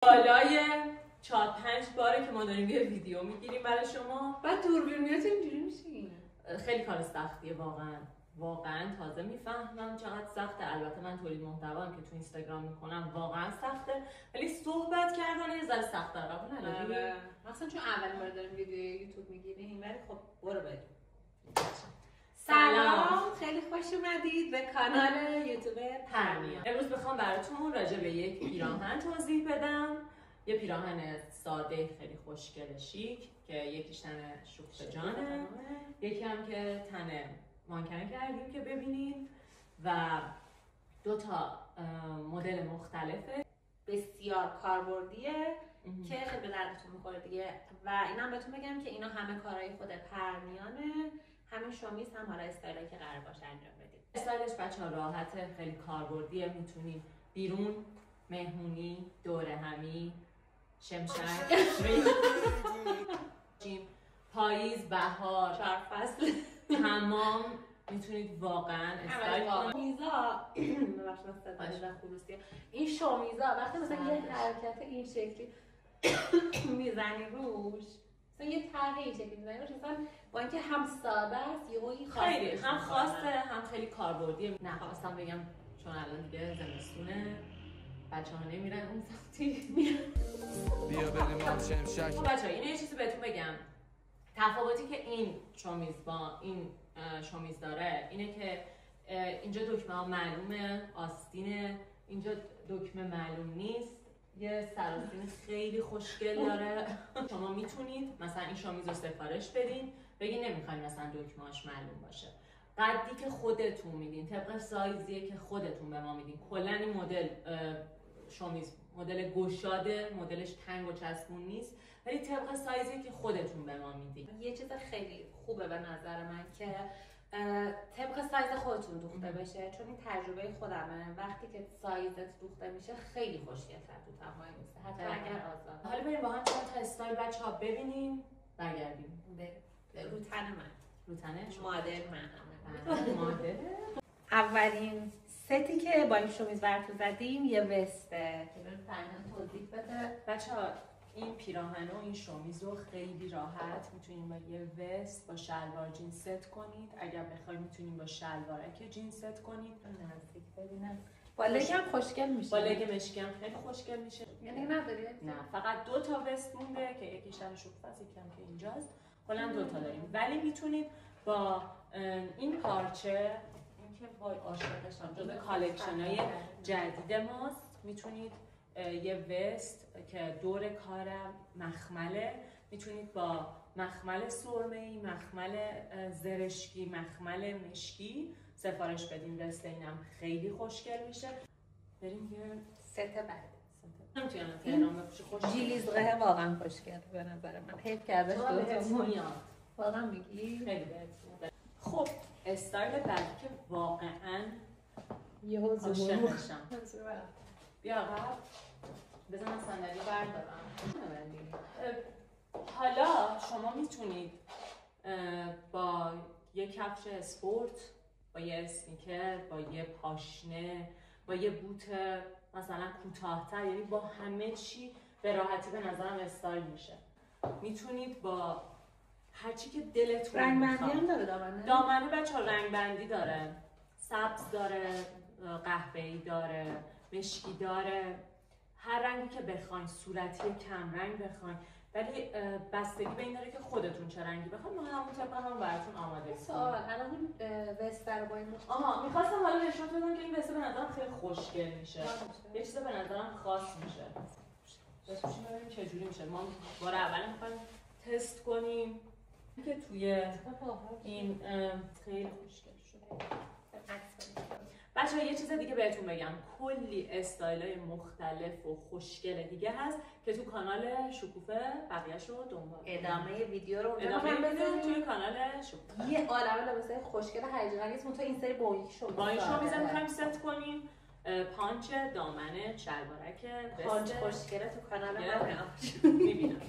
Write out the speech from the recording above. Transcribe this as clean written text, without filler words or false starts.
بالای 4-5 باره که ما داریم یه ویدیو میگیریم برای شما. بعد دوربینیات اینجوری میشین. خیلی کار سختیه واقعا تازه میفهمم چقدر سخته. البته من تولید محتوام که تو اینستاگرام میکنم واقعا سخته، ولی صحبت کردن یه ذره سخت‌تره. قبول نداری؟ مثلا چون اول بار داریم ویدیو یوتیوب میگیریم، ولی خب برو بریم. سلام، خیلی خوش اومدید به کانال یوتیوب پرنیا. امروز میخوام براتون راجع به یک پیراهن توضیح بدم. یه پیراهن ساده خیلی خوشگل شیک که یکیش تن شوخ جانه، یکی هم که تن مانکن کردیم که ببینید، و 2 تا مدل مختلفه. بسیار کاربردیه که خیلی به دردتون میخوره دیگه. و اینم بهتون بگم که اینا همه کارهای خود پرنیانه. همین شمیز هم حالا استایلی که قرار باشه انجام بدید. استایلش بچه‌ها راحته، خیلی کاربردیه. میتونید بیرون، مهمونی، دوره همی، شمشک، پاییز، بهار، 4 فصل تمام میتونید واقعا استایل کنید. شمیزا این شمیزا وقتی مثلا یه حرکت این شکلی میزنی روش، مثلا یه طرحی این شکلی میزنی روش، مثلا با اینکه هم ساده است خیلی هم خاصه هم خیلی کاربردیه. نخواستم بگم چون الان دیگه زمستونه، بچه‌ها نمیرن اون سمتی. بیا بریم آن شمشک. خب بچه‌ها اینو یه چیزی بهتون بگم. تفاوتی که این شمیز با این شمیز داره اینه که اینجا دکمه ها معلومه، آستینه، اینجا دکمه معلوم نیست. یه سراسین خیلی خوشگل داره. شما میتونید مثلا این شمیز رو سفارش بدین، بگین نمیخواین مثلا دکمه‌اش معلوم باشه، قدی که خودتون میدین، طبق سایزیه که خودتون به ما میدین. کلا این مدل شمیز مدل گشاده، مدلش تنگ و چسبون نیست، ولی طبق سایزی که خودتون به ما میدین. یه چیز خیلی خوبه به نظر من که طبق سایز خودتون دوخته بشه، چون این تجربه خودمه. وقتی که سایزت دوخته میشه خیلی خوشگل‌تر تو تمام میشه، حتی اگر آزاد. حالا بریم با هم چند تا استایل بچه‌ها ببینیم، برگردیم. رو تن من، رو تنش مدل من. مدل اولین ستی که با این شمیز براتون زدیم یه وسته. پرنیان توضیح بده. بچه‌ها. این پیراهن و این شمیز رو خیلی راحت میتونیم با یه وست با شلوار جینز ست کنید. اگر بخواید میتونیم با شلوارک جینز ست کنید. نزدیک ببینم. با لگ هم خوشگل میشه. با لگ مشکی هم خیلی خوشگل میشه. یعنی نداری؟ نه، فقط 2 تا وست مونده که یکیش تن شوخ‌فصل، یکم که اینجاست. کلا 2 تا داریم. ولی میتونید با این پارچه، این که وای عاشقشم، جزو کالکشن‌های جدید ماست، میتونید یه وست که دور کارم مخمله، میتونید با مخمل سرمه‌ای، مخمل زرشکی، مخمل مشکی سفارش بدین. وست اینم خیلی خوشگل میشه. بریم یه ست بعد. نمیتونم تهران بپوشه. خوشگل جیلیزقه واقعا خوشگل به نظر من. حیف کردش تو میاد. واقعا میگی؟ خیلی بهتون. خب استایل بعدی که واقعا یه عاشقشم. بیا عقب. بذار من صندلی بردارم. حالا شما میتونید با یه کفش اسپورت، با یه اسنیکر، با یه پاشنه، با یه بوت مثلا کوتاه‌تر، یعنی با همه چی به راحتی به نظرم استایل میشه. میتونید با هر چی که دلتون رنگ بندی هم داره دامنه؟ دامنه بچه‌ها رنگ بندی داره. سبز داره، قهوه‌ای داره، مشکی داره. هر رنگی که بخواین، صورتی کم رنگ بخواین، ولی بستگی به این داره که خودتون چه رنگی بخواین. ما همون طبق هم براتون آماده کنیم. سوال الان این وست رو با این می‌خواستم حالا نشون بدم که این وست به نظرم خیلی خوشگل میشه. یه چیز به نظرم خاص میشه. بسیم ببینیم چه جوری میشه. ما بار اول می‌خوایم تست کنیم که توی این خیلی خوشگل شده. بچه‌ها یه چیز دیگه بهتون بگم، کلی استایل‌های مختلف و خوشگل دیگه هست که تو کانال شکوفه بقیه‌شو دنبال کنید. ادامه ویدیو رو اونجا بزنید توی کانال شکوفه. یه عالمه لباسای خوشگل هیجان انگیز تو این سری با یک شو. با این شمیز می‌خوایم ست کنیم. پانچ، دامنه، شلوارک، پانچ خوشگله تو کانال من می‌بینم.